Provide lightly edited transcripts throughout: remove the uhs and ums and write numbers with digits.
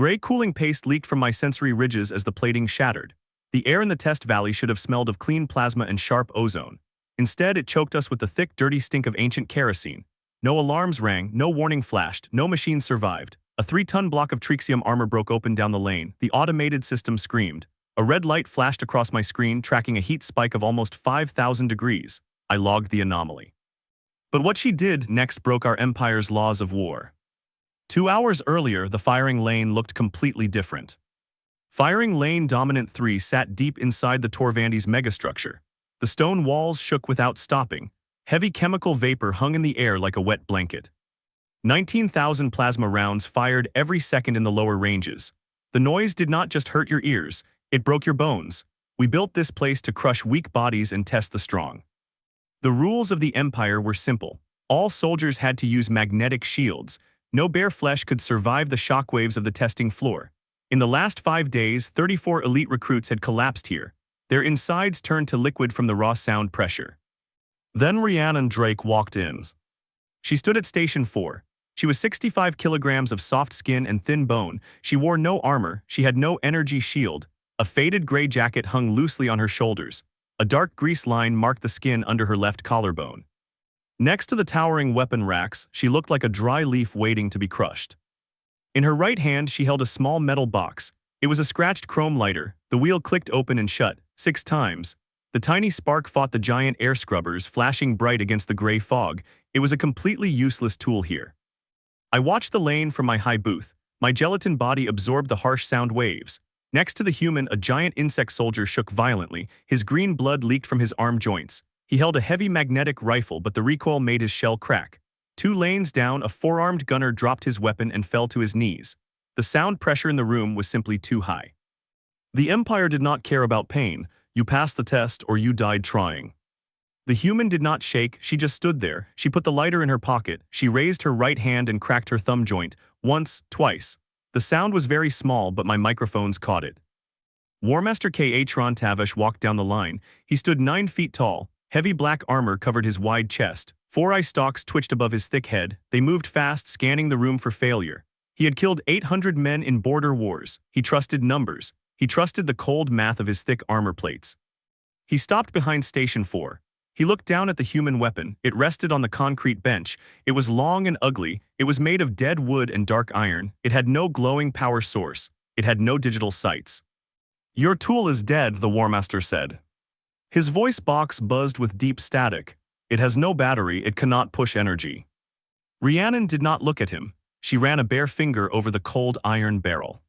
Gray cooling paste leaked from my sensory ridges as the plating shattered. The air in the test valley should have smelled of clean plasma and sharp ozone. Instead, it choked us with the thick, dirty stink of ancient kerosene. No alarms rang, no warning flashed, no machine survived. A 3-ton block of Trixium armor broke open down the lane. The automated system screamed. A red light flashed across my screen, tracking a heat spike of almost 5,000 degrees. I logged the anomaly. But what she did next broke our Empire's laws of war. 2 hours earlier, the firing lane looked completely different. Firing lane Dominant 3 sat deep inside the Torvandi's megastructure. The stone walls shook without stopping. Heavy chemical vapor hung in the air like a wet blanket. 19,000 plasma rounds fired every second in the lower ranges. The noise did not just hurt your ears, it broke your bones. We built this place to crush weak bodies and test the strong. The rules of the Empire were simple. All soldiers had to use magnetic shields. No bare flesh could survive the shockwaves of the testing floor. In the last 5 days, 34 elite recruits had collapsed here. Their insides turned to liquid from the raw sound pressure. Then Rian and Drake walked in. She stood at Station 4. She was 65 kilograms of soft skin and thin bone. She wore no armor. She had no energy shield. A faded gray jacket hung loosely on her shoulders. A dark grease line marked the skin under her left collarbone. Next to the towering weapon racks, she looked like a dry leaf waiting to be crushed. In her right hand, she held a small metal box. It was a scratched chrome lighter. The wheel clicked open and shut 6 times. The tiny spark fought the giant air scrubbers, flashing bright against the gray fog. It was a completely useless tool here. I watched the lane from my high booth. My gelatin body absorbed the harsh sound waves. Next to the human, a giant insect soldier shook violently. His green blood leaked from his arm joints. He held a heavy magnetic rifle, but the recoil made his shell crack. 2 lanes down, a 4-armed gunner dropped his weapon and fell to his knees. The sound pressure in the room was simply too high. The Empire did not care about pain. You passed the test or you died trying. The human did not shake, she just stood there. She put the lighter in her pocket. She raised her right hand and cracked her thumb joint. Once, twice. The sound was very small, but my microphones caught it. Warmaster K'Atron Tavish walked down the line. He stood 9 feet tall. Heavy black armor covered his wide chest. 4 eye stalks twitched above his thick head. They moved fast, scanning the room for failure. He had killed 800 men in border wars. He trusted numbers. He trusted the cold math of his thick armor plates. He stopped behind Station 4. He looked down at the human weapon. It rested on the concrete bench. It was long and ugly. It was made of dead wood and dark iron. It had no glowing power source. It had no digital sights. "Your tool is dead," the Warmaster said. His voice box buzzed with deep static. "It has no battery. It cannot push energy." Rhiannon did not look at him. She ran a bare finger over the cold iron barrel.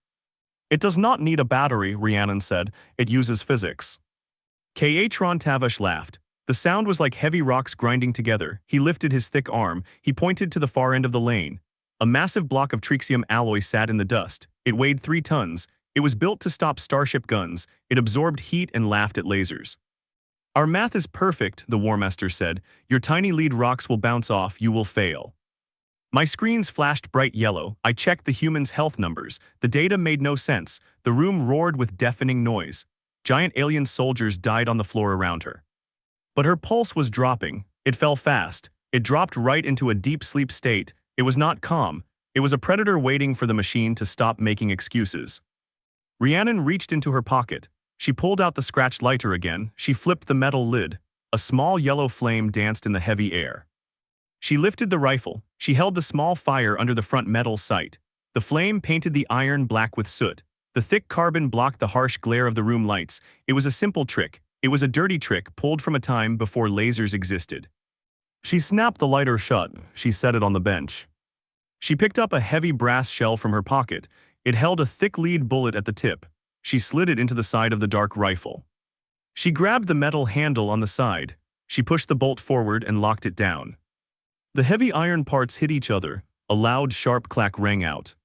"It does not need a battery," Rhiannon said. "It uses physics." K'Atron Tavish laughed. The sound was like heavy rocks grinding together. He lifted his thick arm. He pointed to the far end of the lane. A massive block of Trixium alloy sat in the dust. It weighed 3 tons. It was built to stop starship guns. It absorbed heat and laughed at lasers. "Our math is perfect," the Warmaster said. "Your tiny lead rocks will bounce off. You will fail." My screens flashed bright yellow. I checked the human's health numbers. The data made no sense. The room roared with deafening noise. Giant alien soldiers died on the floor around her. But her pulse was dropping. It fell fast. It dropped right into a deep sleep state. It was not calm. It was a predator waiting for the machine to stop making excuses. Rhiannon reached into her pocket. She pulled out the scratched lighter again. She flipped the metal lid. A small yellow flame danced in the heavy air. She lifted the rifle. She held the small fire under the front metal sight. The flame painted the iron black with soot. The thick carbon blocked the harsh glare of the room lights. It was a simple trick. It was a dirty trick pulled from a time before lasers existed. She snapped the lighter shut. She set it on the bench. She picked up a heavy brass shell from her pocket. It held a thick lead bullet at the tip. She slid it into the side of the dark rifle. She grabbed the metal handle on the side. She pushed the bolt forward and locked it down. The heavy iron parts hit each other. A loud, sharp clack rang out.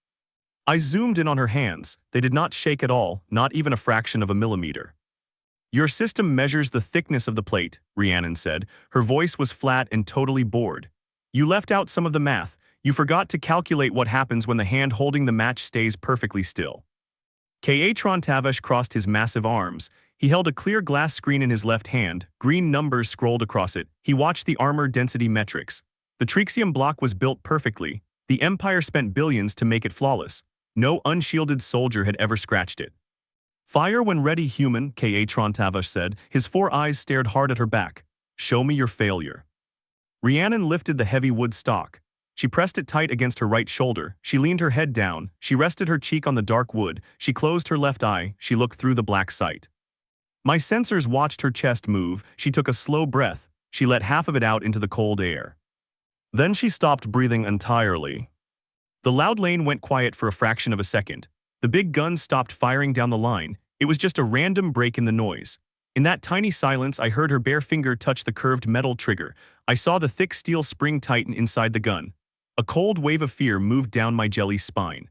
I zoomed in on her hands. They did not shake at all, not even a fraction of a millimeter. "Your system measures the thickness of the plate," Rhiannon said. Her voice was flat and totally bored. "You left out some of the math. You forgot to calculate what happens when the hand holding the match stays perfectly still." K'Atron Tavish crossed his massive arms. He held a clear glass screen in his left hand. Green numbers scrolled across it. He watched the armor density metrics. The Trixium block was built perfectly. The Empire spent billions to make it flawless. No unshielded soldier had ever scratched it. Fire when ready, human, Ka Trontavash said. His 4 eyes stared hard at her back. Show me your failure. Rhiannon lifted the heavy wood stock. She pressed it tight against her right shoulder. She leaned her head down. She rested her cheek on the dark wood. She closed her left eye. She looked through the black sight. My sensors watched her chest move. She took a slow breath. She let half of it out into the cold air. Then she stopped breathing entirely. The loud lane went quiet for a fraction of a second. The big gun stopped firing down the line. It was just a random break in the noise. In that tiny silence, I heard her bare finger touch the curved metal trigger. I saw the thick steel spring tighten inside the gun. A cold wave of fear moved down my jelly spine.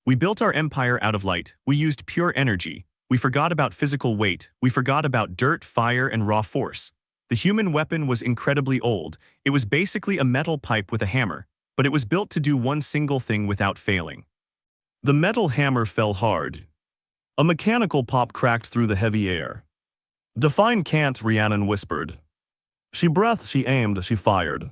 We built our empire out of light. We used pure energy. We forgot about physical weight. We forgot about dirt, fire, and raw force. The human weapon was incredibly old. It was basically a metal pipe with a hammer, but it was built to do one single thing without failing. The metal hammer fell hard. A mechanical pop cracked through the heavy air. "Define can't," Rhiannon whispered. She breathed, she aimed, she fired.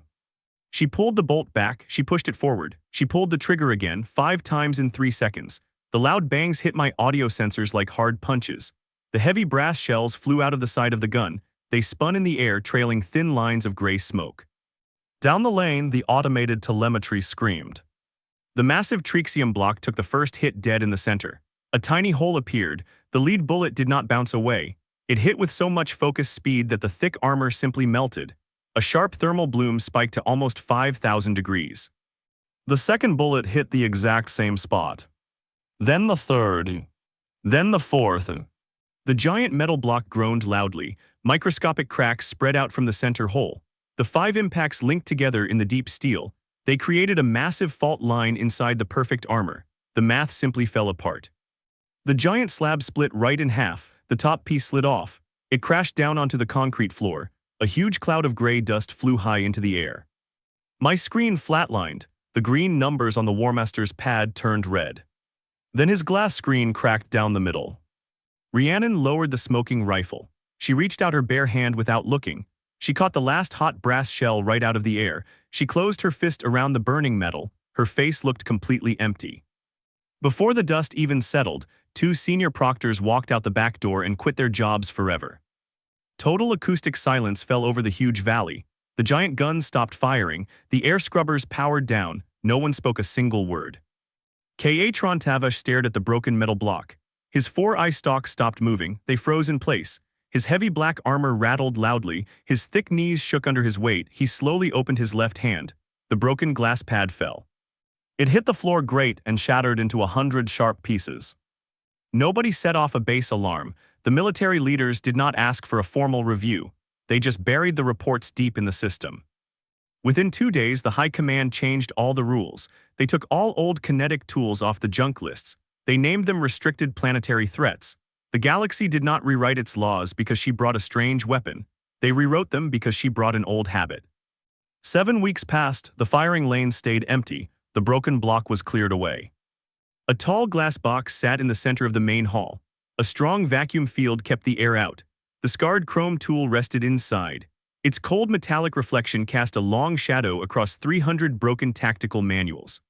She pulled the bolt back, she pushed it forward. She pulled the trigger again, 5 times in 3 seconds. The loud bangs hit my audio sensors like hard punches. The heavy brass shells flew out of the side of the gun. They spun in the air, trailing thin lines of gray smoke. Down the lane, the automated telemetry screamed. The massive Trexium block took the first hit dead in the center. A tiny hole appeared. The lead bullet did not bounce away. It hit with so much focus speed that the thick armor simply melted. A sharp thermal bloom spiked to almost 5,000 degrees. The second bullet hit the exact same spot. Then the third. Then the fourth. The giant metal block groaned loudly. Microscopic cracks spread out from the center hole. The 5 impacts linked together in the deep steel. They created a massive fault line inside the perfect armor. The math simply fell apart. The giant slab split right in half. The top piece slid off. It crashed down onto the concrete floor. A huge cloud of gray dust flew high into the air. My screen flatlined. The green numbers on the Warmaster's pad turned red. Then his glass screen cracked down the middle. Rhiannon lowered the smoking rifle. She reached out her bare hand without looking. She caught the last hot brass shell right out of the air. She closed her fist around the burning metal. Her face looked completely empty. Before the dust even settled, 2 senior proctors walked out the back door and quit their jobs forever. Total acoustic silence fell over the huge valley. The giant guns stopped firing. The air scrubbers powered down. No one spoke a single word. Ka Trontavash stared at the broken metal block. His 4-eye stalks stopped moving. They froze in place. His heavy black armor rattled loudly. His thick knees shook under his weight. He slowly opened his left hand. The broken glass pad fell. It hit the floor grate and shattered into 100 sharp pieces. Nobody set off a base alarm. The military leaders did not ask for a formal review. They just buried the reports deep in the system. Within 2 days, the High Command changed all the rules. They took all old kinetic tools off the junk lists. They named them restricted planetary threats. The galaxy did not rewrite its laws because she brought a strange weapon. They rewrote them because she brought an old habit. 7 weeks passed, the firing lane stayed empty. The broken block was cleared away. A tall glass box sat in the center of the main hall. A strong vacuum field kept the air out. The scarred chrome tool rested inside. Its cold metallic reflection cast a long shadow across 300 broken tactical manuals.